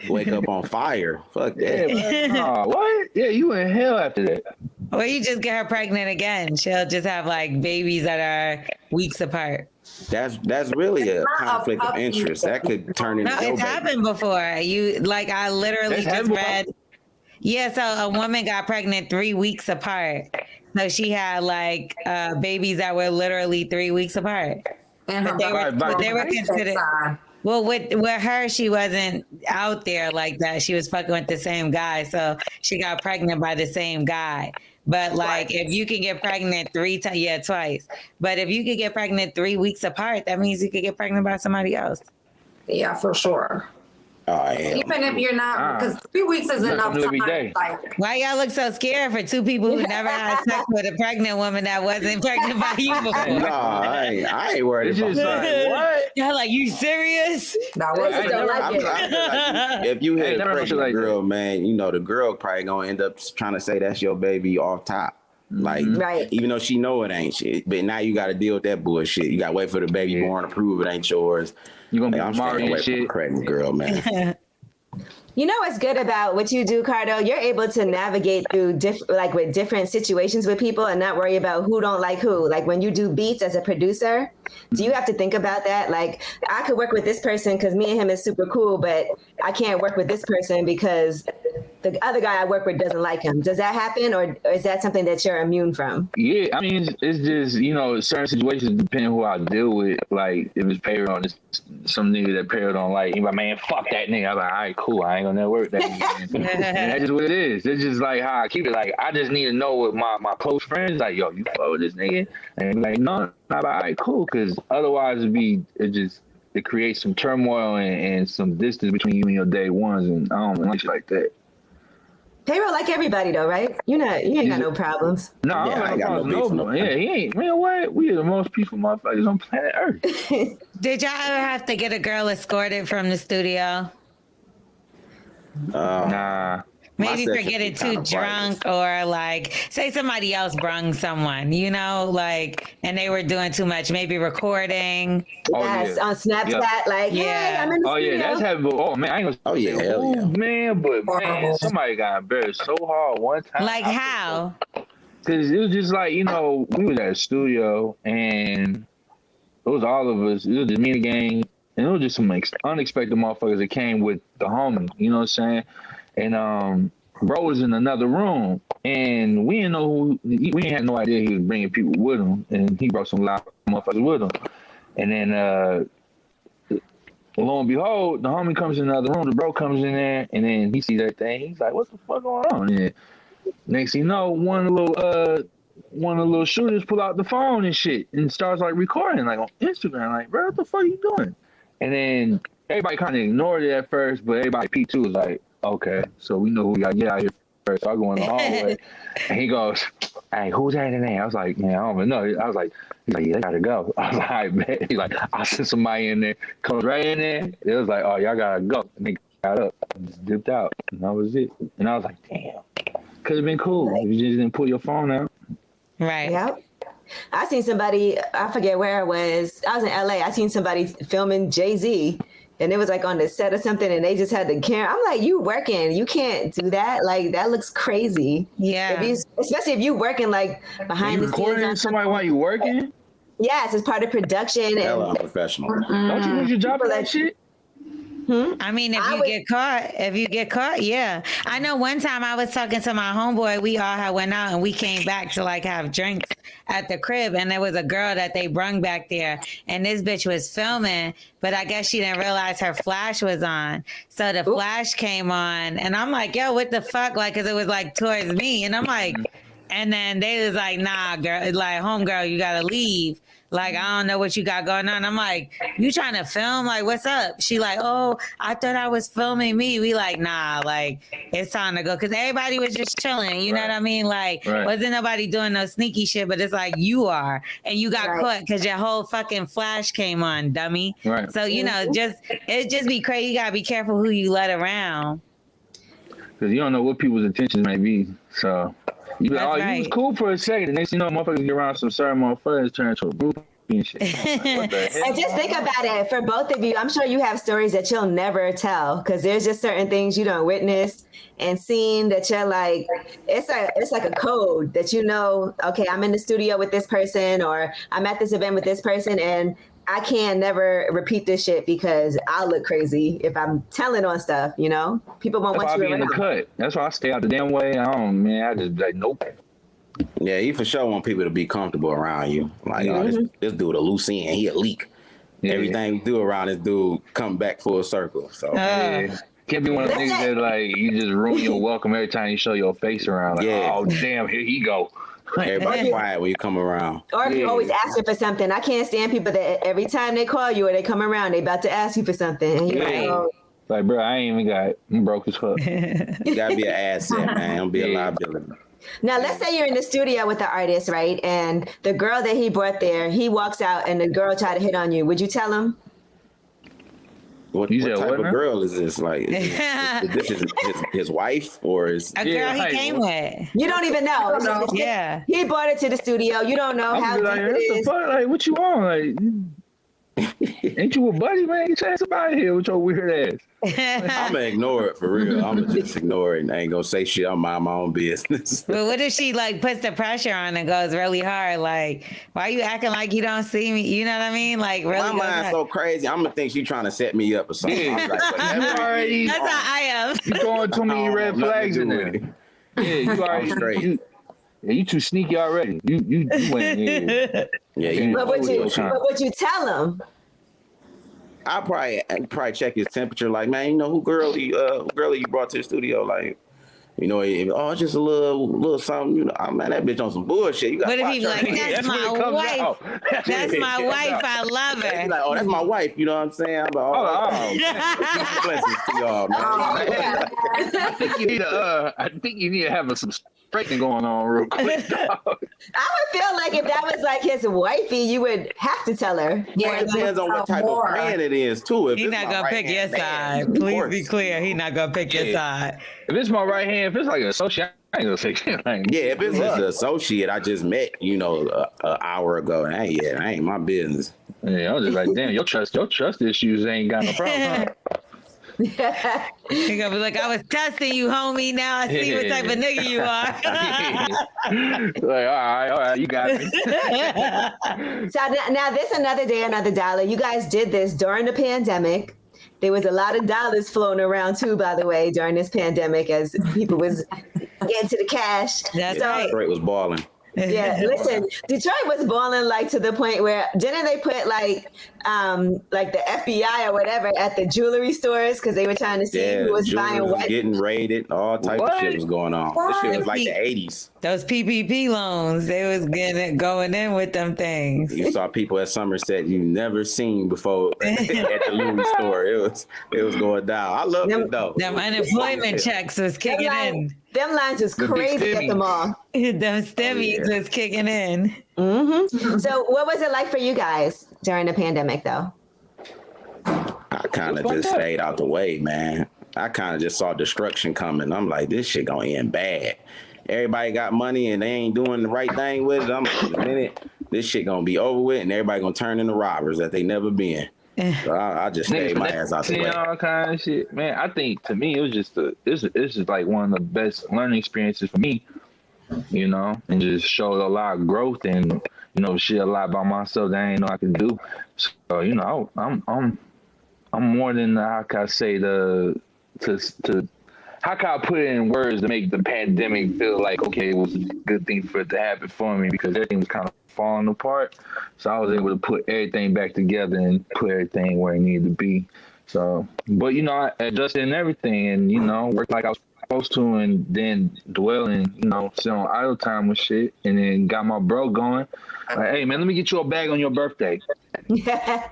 Wake up on fire. Fuck Yeah, that. man. Oh, what? Yeah, you in hell after that. Or you just get her pregnant again. She'll just have like babies that are weeks apart. That's really a conflict of interest. That could turn into No, your it's baby. happened before. You like I literally That's just happened read. Yeah, so a woman got pregnant 3 weeks apart. So she had like babies that were literally 3 weeks apart. And her But they were considered. sign. Well, with her, she wasn't out there like that. She was fucking with the same guy, so she got pregnant by the same guy. But like, Twice. if you can get pregnant 3 times, yeah, twice. But if you could get pregnant 3 weeks apart, that means you could get pregnant by somebody else. Yeah, for sure. Oh, hell. Even if you're not, because 3 weeks is That's enough every time. day. Like, Why y'all look so scared for two people who never had sex with a pregnant woman that wasn't pregnant by you before? No, I ain't worried It's about just that. like, what? Y'all like, you serious? that I was just don't like it. Like, if you Hey, hit a never pregnant like girl, man, you know the girl probably gonna end up trying to say that's your baby off top. Like, Right. even though she know it ain't shit, but now you got to deal with that bullshit. You got to wait for the baby born to prove it ain't yours. You gonna Like, be I'm Mario staying away and from a shit. pregnant girl, man. You know what's good about what you do, Cardo? You're able to navigate through with different situations with people and not worry about who don't like who. Like when you do beats as a producer, do you have to think about that? Like I could work with this person because me and him is super cool, but I can't work with this person because the other guy I work with doesn't like him. Does that happen, or is that something that you're immune from? Yeah, I mean, it's just, you know, certain situations depending who I deal with. Like, if it's Payroll on some nigga that Payroll don't like, he like, man, fuck that nigga. I'm like, all right, cool. I ain't gonna never work with that nigga. And that's just what it is. It's just like how I keep it. Like, I just need to know with my close friends, like, yo, you fuck with this nigga? And be like, no. I'm like, all right, cool. Because otherwise it creates some turmoil and some distance between you and your day ones. And I don't like shit like that. Payroll like everybody though, right? You ain't got no problems. No, Yeah, I I ain't got no don't beef know. with no- Yeah, he ain't. Man, what? We are the most peaceful motherfuckers on planet Earth. Did y'all ever have to get a girl escorted from the studio? Nah. maybe section for getting be too kinda drunk or like say somebody else brung someone, you know, like, and they were doing too much, maybe recording. Yes, on Snapchat, Yeah. like, hey, Yeah. I'm in the Oh studio. yeah, that's happened. Oh man, I ain't gonna Oh, yeah, say hell who, yeah. man, but man, somebody got embarrassed so hard one time. Like how? Because it was just like, you know, we was at a studio and it was all of us. It was just me and the gang, and it was just some unexpected motherfuckers that came with the homie. You know what I'm saying? And bro was in another room, and we didn't know we didn't have no idea he was bringing people with him, and he brought some loud motherfuckers with him. And then lo and behold, the homie comes in another room. The bro comes in there, and then he sees that thing. He's like, "What the fuck going on?" And next thing you know, one of the little shooters pull out the phone and shit and starts like recording like on Instagram. Like, bro, what the fuck are you doing? And then everybody kind of ignored it at first, but everybody peeped too. Was like, okay, so we know who we gotta get out here first. So I go in the hallway, and he goes, "Hey, who's that in there?" I was like, "Man, I don't even know." I was like, he's like, "Yeah, they gotta go." I was like, "All right, man." He's like, "I'll send somebody in there." Comes right in there. It was like, "Oh, y'all gotta go." And they got up and just dipped out, and that was it. And I was like, "Damn, could have been cool if you just didn't pull your phone out." Right. Yep. I seen somebody, I forget where it was. I was in LA. I seen somebody filming Jay-Z, and it was like on the set or something, and they just had the camera. I'm like, you working. You can't do that. Like, that looks crazy. Yeah. Especially if you working like behind You the recording scenes. somebody while you working? Yes, it's part of production. Hella And unprofessional. Don't you lose your job for that shit? I mean, if you get caught, yeah. I know one time I was talking to my homeboy, we all had went out and we came back to like have drinks at the crib, and there was a girl that they brung back there, and this bitch was filming, but I guess she didn't realize her flash was on. So the flash came on, and I'm like, yo, what the fuck? Like, cause it was like towards me, and I'm like, and then they was like, nah, girl, like, homegirl, you gotta leave. Like, I don't know what you got going on. I'm like, you trying to film? Like, what's up? She like, oh, I thought I was filming me. We like, nah, like, it's time to go. Because everybody was just chilling. You know what I mean? Like, wasn't nobody doing no sneaky shit, but it's like you are. And you got caught because your whole fucking flash came on, dummy. Right. So, you know, it just be crazy. You got to be careful who you let around. Because you don't know what people's intentions may be. So, you be like, That's oh, right. you was cool for a second. The next thing you know, motherfuckers get around some certain motherfuckers turn into a groupie and shit. Like, what the hell? And just think about it for both of you. I'm sure you have stories that you'll never tell because there's just certain things you don't witness and seen that you're like, it's like a code that you know, okay, I'm in the studio with this person or I'm at this event with this person and I can never repeat this shit because I'll look crazy if I'm telling on stuff, you know? People won't That's why want I you be in the around. cut. That's why I stay out the damn way. I just be like, nope. Yeah, you for sure want people to be comfortable around you. Like, oh, this dude a loose end, he a leak. Yeah. Everything we do around this dude come back full circle. So Yeah. Can't be one of the niggas that like you just ruin your welcome every time you show your face around. Like, oh damn, here he go. everybody quiet when you come around. Or if you're always asking for something. I can't stand people that every time they call you or they come around, they about to ask you for something. And you're like, oh. Like, bro, I ain't even got it. I'm broke as fuck. You gotta be an asset, man. Don't be a liability. Now, let's say you're in the studio with the artist, right? And the girl that he brought there, he walks out and the girl tried to hit on you. Would you tell him? What type of girl is this? Like, is this his wife or is a girl he came with? You don't even know. Yeah. He brought it to the studio. You don't know how deep like, it is. Fuck? Like, what you want? Like, ain't you a buddy, man? Get your ass up out of here with your weird ass. I'm gonna ignore it for real. I'm gonna just ignore it and I ain't gonna say shit. I'm mind my own business. But what if she like puts the pressure on and goes really hard? Like, why are you acting like you don't see me? You know what I mean? Like, really? My mind's so crazy. I'm gonna think she's trying to set me up or something. I'm like, already, that's how I am. You throwing too many red flags in there. Yeah, you already straight. You too sneaky already. You went in. Yeah, But would you tell him? I'd probably check his temperature. Like, man, you know who girly you brought to the studio? Like, you know, it's just a little something. You know, oh, man, that bitch on some bullshit. You got. What if he's like, that's my wife? That's my wife. I love her. He's like, oh, that's my wife. You know what I'm saying? I'm like, blessings to y'all, man. I think you need to have some breaking going on real quick. Dog. I would feel like if that was like his wifey, you would have to tell her. Yeah, it depends on what type of man it is too. If He's it's not my gonna pick your right-hand man, side. of Please course. be clear. He's not gonna pick your side. If it's my right hand, if it's like an associate, I ain't gonna say shit. Yeah, if it's an associate I just met, an hour ago, and that ain't my business. Yeah, I was just like, damn, your trust issues ain't got no problem. He gonna be like, I was testing you, homie. Now I see what type of nigga you are. Like, all right, you got me. So now this another day, another dollar. You guys did this during the pandemic. There was a lot of dollars flown around too, by the way, during this pandemic as people was getting to the cash. That's right. Detroit was balling. Yeah, listen, Detroit was balling like to the point where didn't they put like the FBI or whatever at the jewelry stores because they were trying to see who was buying jewelry was what? getting raided, all type of shit was going on. This shit was like the 80s. Those PPP loans, they was going in with them things. You saw people at Somerset you never seen before at the Louis store. It was going down. I love it though. Them unemployment checks was kicking in. Them lines was crazy at the mall. Them stimmies was kicking in. Mm-hmm. So what was it like for you guys during the pandemic though? I kind of just stayed out the way, man. I kind of just saw destruction coming. I'm like, this shit gonna end bad. Everybody got money and they ain't doing the right thing with it. I'm like, in a minute, this shit gonna be over with and everybody gonna turn into robbers that they never been. So I just stayed my ass out the way. All kind of shit, man. I think to me it was just it's just like one of the best learning experiences for me, and just showed a lot of growth and shit a lot about myself that I didn't know I could do. So I'm more than how can I say to how can I put it in words to make the pandemic feel like okay it was a good thing for it to happen for me because everything was kind of falling apart. So I was able to put everything back together and put everything where it needed to be. So, but I adjusted and everything and, worked like I was supposed to and then dwelling, sit on idle time and shit and then got my bro going. Like, hey man, let me get you a bag on your birthday. Yeah.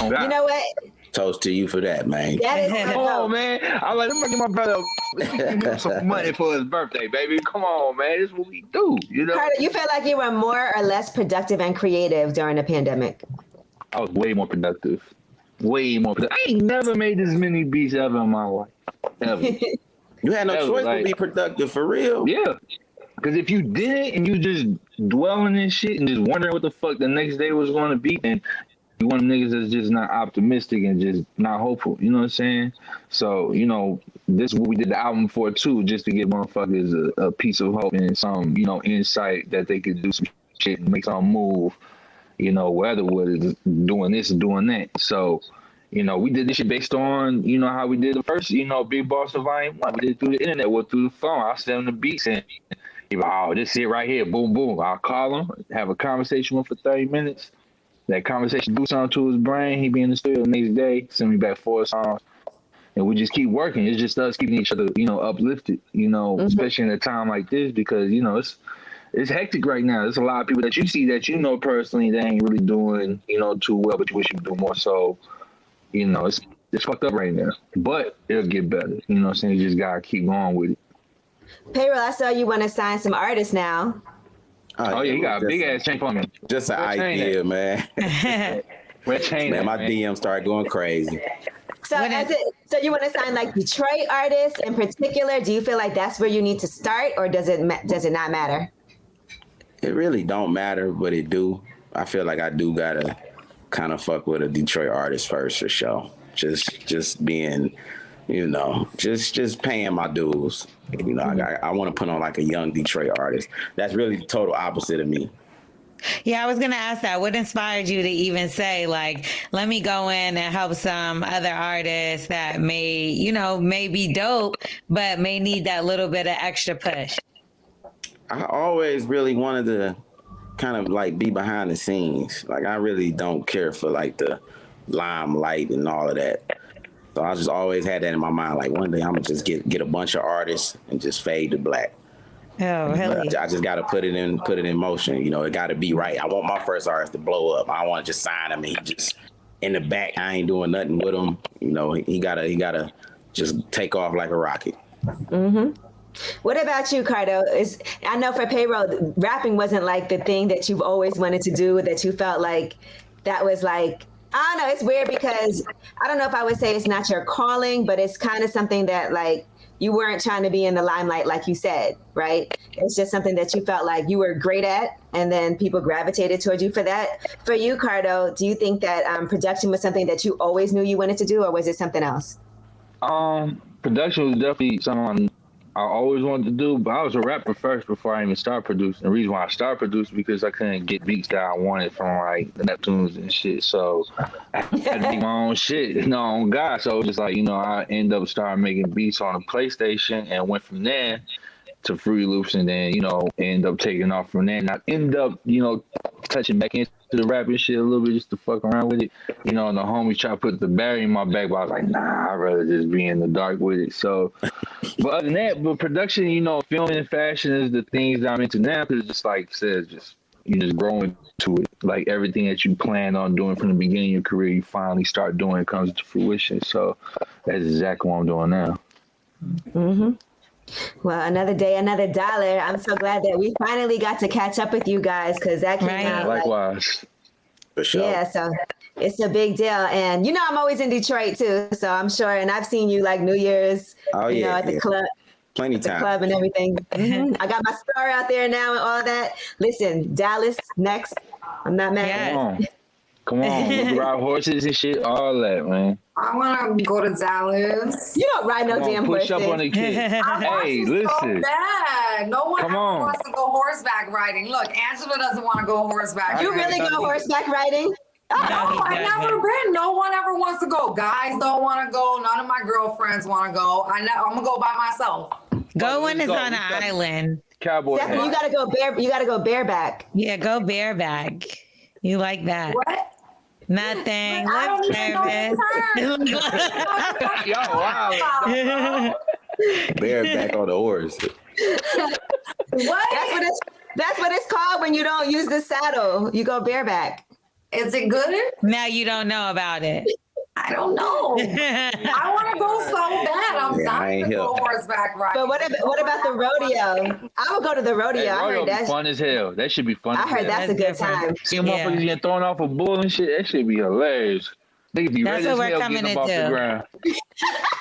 Oh, you know what? Toast to you for that, man. That is oh man, I'm like, let me get my brother some money for his birthday, baby. Come on, man, this is what we do, Cardo, you feel like you were more or less productive and creative during the pandemic? I was way more productive. Way more productive. I ain't never made this many beats ever in my life. Ever. You had no choice to be productive for real. Yeah. Because if you didn't and you just dwelling in shit and just wondering what the fuck the next day was going to be, then you one of the niggas that's just not optimistic and just not hopeful. You know what I'm saying? So, this is what we did the album for too, just to give motherfuckers a piece of hope and some, insight that they could do some shit and make something move, whether it's doing this or doing that. So, we did this shit based on, how we did the first, Big Boss of Volume 1. We did it through the internet or through the phone. I send him the beats and he like, oh, this it right here. Boom, boom. I'll call him, have a conversation with him for 30 minutes. That conversation do something to his brain. He be in the studio the next day, send me back 4 songs. And we just keep working. It's just us keeping each other, uplifted, especially in a time like this because, it's hectic right now. There's a lot of people that you see that personally that ain't really doing, too well, but you wish you could do more. So, it's fucked up right now. But it'll get better. You know what I'm saying? You just gotta keep going with it. Payroll, I saw you want to sign some artists now. Oh yeah, you got a big ass chain for me. Just an idea, man. Red chain, man. My DM started going crazy. So you want to sign like Detroit artists in particular? Do you feel like that's where you need to start, or does it not matter? It really don't matter, but it do. I feel like I do gotta kind of fuck with a Detroit artist first for sure. Just being, just paying my dues. I want to put on like a young Detroit artist. That's really the total opposite of me. Yeah, I was going to ask that. What inspired you to even say, like, let me go in and help some other artists that may be dope, but may need that little bit of extra push? I always really wanted to kind of like be behind the scenes. Like, I really don't care for like the limelight and all of that. So I just always had that in my mind. Like, one day I'm gonna just get a bunch of artists and just fade to black. Oh, really? I just got to put it in motion. It got to be right. I want my first artist to blow up. I don't want to just sign him and he just in the back. I ain't doing nothing with him. He gotta just take off like a rocket. Mm-hmm. What about you, Cardo? I know for Payroll, rapping wasn't like the thing that you've always wanted to do, that you felt like that was like, I don't know, it's weird because I don't know if I would say it's not your calling, but it's kind of something that like you weren't trying to be in the limelight, like you said, right? It's just something that you felt like you were great at, and then people gravitated towards you for that. For you, Cardo, do you think that production was something that you always knew you wanted to do, or was it something else? Production was definitely something I always wanted to do, but I was a rapper first before I even started producing. The reason why I started producing because I couldn't get beats that I wanted from like the Neptunes and shit. So I had to make my own shit, on God. So it was just like, I ended up starting making beats on the PlayStation and went from there to Fruity Loops, and then, end up taking off from there. And I ended up, touching back into the rapping shit a little bit just to fuck around with it. And the homies try to put the battery in my back, but I was like, nah, I'd rather just be in the dark with it. So, but other than that, but production, film and fashion is the things that I'm into now, because just like I said, you just grow into it. Like everything that you plan on doing from the beginning of your career, you finally start doing, it comes to fruition. So that's exactly what I'm doing now. Mm-hmm. Well, another day, another dollar. I'm so glad that we finally got to catch up with you guys, because that came out. Likewise. For sure. Yeah, so it's a big deal. And I'm always in Detroit too, so I'm sure. And I've seen you like New Year's, at the club. Plenty at the time. club and everything. I got my star out there now and all that. Listen, Dallas next. I'm not mad. Yeah. Come on. We ride horses and shit, all that, man. I want to go to Dallas. You don't ride no damn push horses. up on the kid. Hey, listen. So bad. No one ever wants to go horseback riding. Look, Angela doesn't want to go horseback. You really go horseback riding? No, I've never been. No one ever wants to go. Guys don't want to go. None of my girlfriends want to go. I'm gonna go by myself. Go when it's on an island. Cowboy. Stephanie, you gotta go You gotta go bareback. Yeah, go bareback. You like that? What? Nothing. I don't even know the Yo, wow. Bareback on the horse. What? That's what it's called when you don't use the saddle. You go bareback. Is it good? Now you don't know about it. I don't know. I want to go so bad. I'm dying to go horseback riding. But what about the rodeo? I would go to the rodeo. Hey, I heard that's fun as hell. That should be fun. I heard that's a good time. Seeing motherfuckers getting thrown off a bull and shit, that should be hilarious. They could be That's red what as we're hell coming getting up off the ground.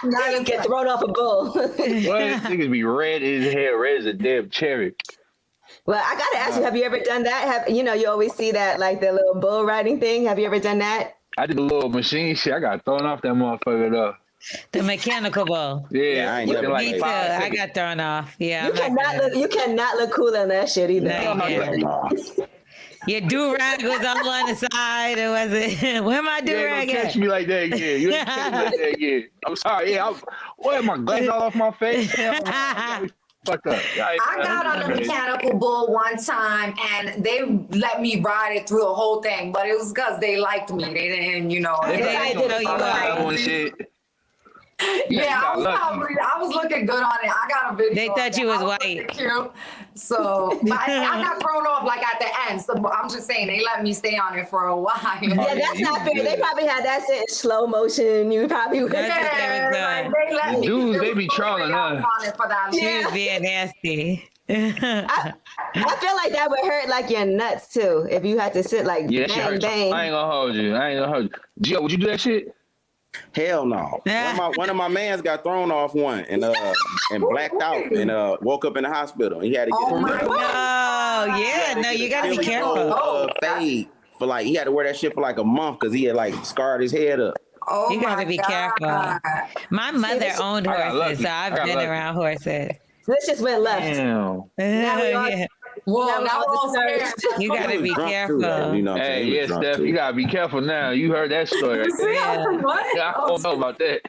Now you get thrown off a bull. What? Niggas be red as hell, red as a damn cherry. Well, I gotta ask you, have you ever done that? You always see that, like the little bull riding thing. Have you ever done that? I did a little machine shit. I got thrown off that motherfucker though. The mechanical bull. Yeah, I ain't never Me too. I got thrown off. Yeah. You cannot look cool in that shit either. No, your do-rag was all on the side. It wasn't. Where my do-rag You ain't at? catch me like that again. You ain't catch me like that again. I'm sorry. Yeah, what, my glasses all off my face? Fuck up. I got on a mechanical bull one time, and they let me ride it through the whole thing, but it was because they liked me. They didn't, They didn't know you out. Yeah, I was looking good on it. I got a video. They thought you was white. Cute. So but I got thrown off like at the end. So I'm just saying they let me stay on it for a while. Yeah, that's not fair. They probably had that shit in slow motion. You probably would. Yeah, they let me. Dudes, they be trolling, huh? She was being nasty. I feel like that would hurt like your nuts too if you had to sit like bang bang. I ain't gonna hold you. Gio, would you do that shit? Hell no. One of my mans got thrown off one and blacked out and woke up in the hospital. He had to get you gotta be careful. Fade for like he had to wear that shit for like a month because he had like scarred his head up. Oh, you gotta be careful. My mother owned horses, so I've been around horses. This just went left. Damn. Well, now we're all scared. You gotta be careful. Hey, yes, Steph, you gotta be careful now. You heard that story. Yeah. I don't know about that.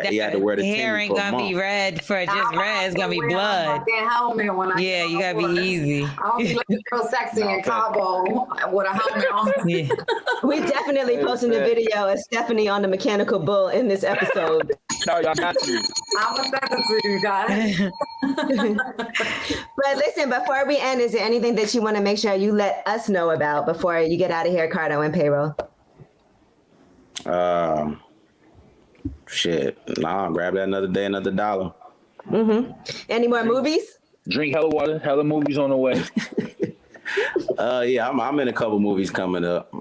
He had to wear the hair ain't gonna be red for just red. It's gonna be blood. Helmet when You gotta be easy. I'll be looking real sexy in Cabo with a helmet on. Yeah. We definitely posting the video of Stephanie on the mechanical bull in this episode. No, y'all got to. I'm gonna send it to you guys. But listen, before we end, is there anything that you want to make sure you let us know about before you get out of here, Cardo and Payroll? Shit. Nah, grab that another day, another dollar. Any more movies? Drink hella water, hella movies on the way. Yeah, I'm in a couple movies coming up.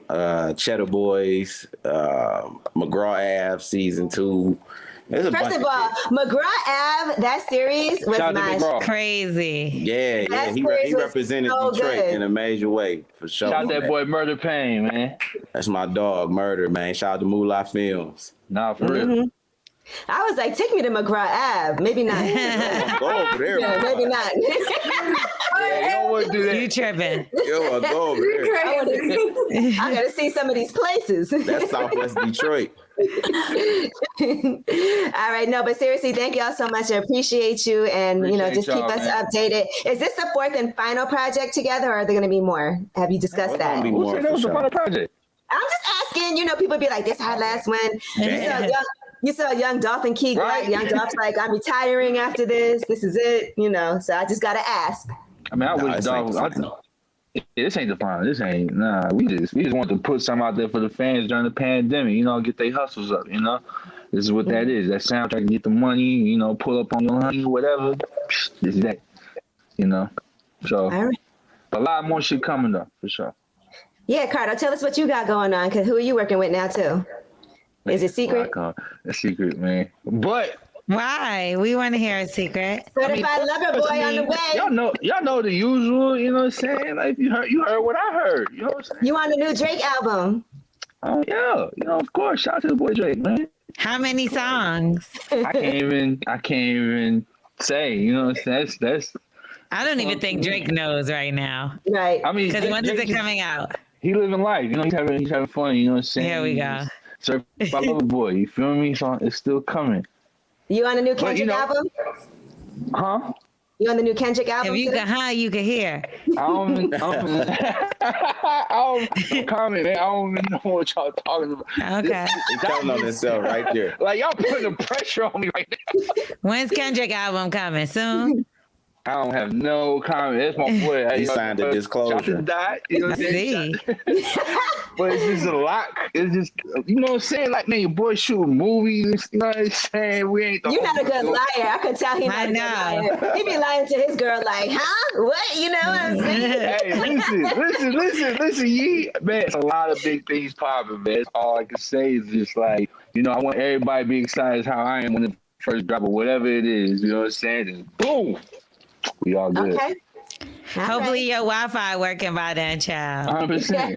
Cheddar Boys, McGraw Ave season 2. First of all, McGraw Ave, that series was crazy. Yeah, he represented so Detroit good. In a major way for sure. Shout out that boy Murder Pain, man. That's my dog, Murder, man. Shout out to Moolah Films. Nah, for real. I was like, take me to McGraw Ave. Maybe not. Go over there. Yeah, maybe not. Yeah, you don't want to do that. You tripping. Yo, go over there. I gotta see some of these places. That's Southwest Detroit. All right, no, but seriously, thank y'all so much. I appreciate you, and just keep us updated. Is this the fourth and final project together, or are there going to be more? Have you discussed that? Who said that was the final project? I'm just asking. People be like, "This our last one." You saw young Dolphin Key, right? Young Dolphin's like, "I'm retiring after this. This is it." So I just gotta ask. I mean, I wish Dolphin. This ain't the final. This ain't We just want to put something out there for the fans during the pandemic. Get their hustles up. This is what that is. That soundtrack, get the money. Pull up on your honey, whatever. This is that. So a lot more shit coming up for sure. Yeah, Cardo, tell us what you got going on. Cause who are you working with now too? Is it secret? A secret, man. But why? We want to hear a secret. Certified lover boy on the way. Y'all know the usual. You know what I'm saying? Like you heard what I heard. You know what I'm saying? You on the new Drake album? Oh yeah. Of course. Shout out to the boy Drake, man. How many songs? I can't even say. You know what I'm saying? That's. I don't even think Drake knows right now. Right. I mean, because when is it coming out? He living life. He's having fun. You know what I'm saying? Here we go. Certified lover boy. You feel me? So it's still coming. You on the new Kendrick album? Huh? You on the new Kendrick album? If you you can hear. I don't comment, man. I don't even know what y'all talking about. Okay. He's counting on himself right there. Like y'all putting the pressure on me right now. When's Kendrick album coming? Soon? I don't have no comment. That's my boy. He signed a disclosure. You know what I'm saying? But it's just a lot. It's just, you know what I'm saying? Like, man, your boy shooting movies. You know what I'm saying? We ain't. You're not a good liar. I could tell he's not a good liar. He be lying to his girl like, huh? What? You know what I'm saying? Hey, listen, Yee. Man, it's a lot of big things popping, man. That's all I can say is just like, I want everybody to be excited as how I am when it first drop or whatever it is. You know what I'm saying? Just boom. We all good. Okay. Hopefully your Wi-Fi working by then, child. 100%.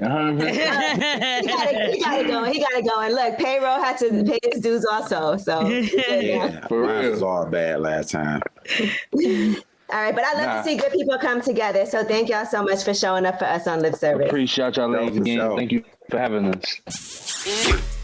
He gotta go. He gotta go. And look, Payroll had to pay his dues also. So yeah, mine was all bad last time. All right, but I love to see good people come together. So thank y'all so much for showing up for us on Lip Service. Appreciate y'all ladies again. Thank you for having us.